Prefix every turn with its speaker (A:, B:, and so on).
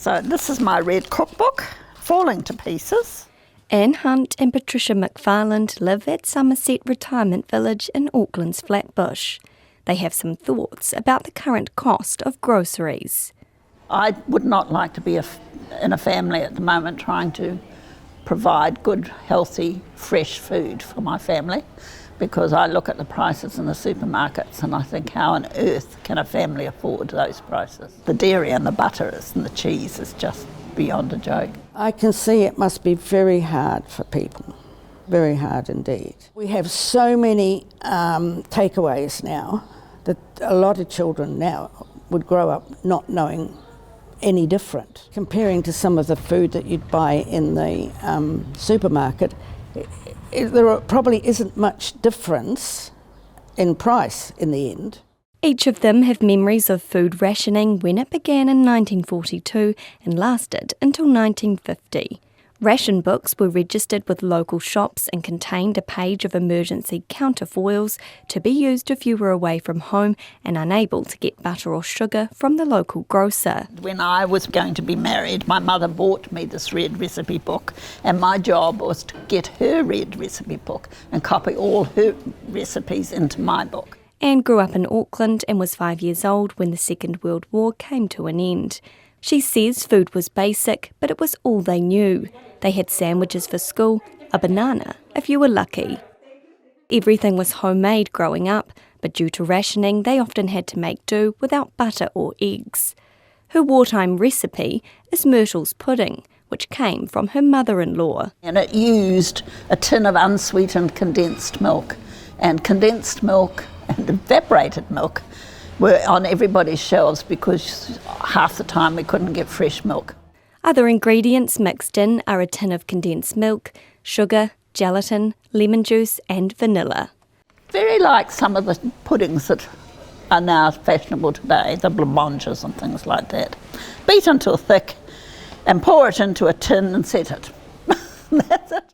A: So this is my red cookbook, falling to pieces.
B: Anne Hunt and Patricia McFarland live at Somerset Retirement Village in Auckland's Flatbush. They have some thoughts about the current cost of groceries.
A: I would not like to be in a family at the moment trying to provide good, healthy, fresh food for my family, because I look at the prices in the supermarkets and I think, how on earth can a family afford those prices? The dairy and the butter and the cheese is just beyond a joke.
C: I can see it must be very hard for people, very hard indeed. We have so many takeaways now that a lot of children now would grow up not knowing any different. Comparing to some of the food that you'd buy in the supermarket, there probably isn't much difference in price in the end.
B: Each of them have memories of food rationing when it began in 1942 and lasted until 1950. Ration books were registered with local shops and contained a page of emergency counterfoils to be used if you were away from home and unable to get butter or sugar from the local grocer.
A: When I was going to be married, my mother bought me this red recipe book, and my job was to get her red recipe book and copy all her recipes into my book.
B: Anne grew up in Auckland and was 5 years old when the Second World War came to an end. She says food was basic, but it was all they knew. They had sandwiches for school, a banana if you were lucky. Everything was homemade growing up, but due to rationing, they often had to make do without butter or eggs. Her wartime recipe is Myrtle's pudding, which came from her mother-in-law.
A: And it used a tin of unsweetened condensed milk, and condensed milk and evaporated milk were on everybody's shelves because half the time we couldn't get fresh milk.
B: Other ingredients mixed in are a tin of condensed milk, sugar, gelatin, lemon juice and vanilla.
A: Very like some of the puddings that are now fashionable today, the blancmanges and things like that. Beat until thick and pour it into a tin and set it. That's it.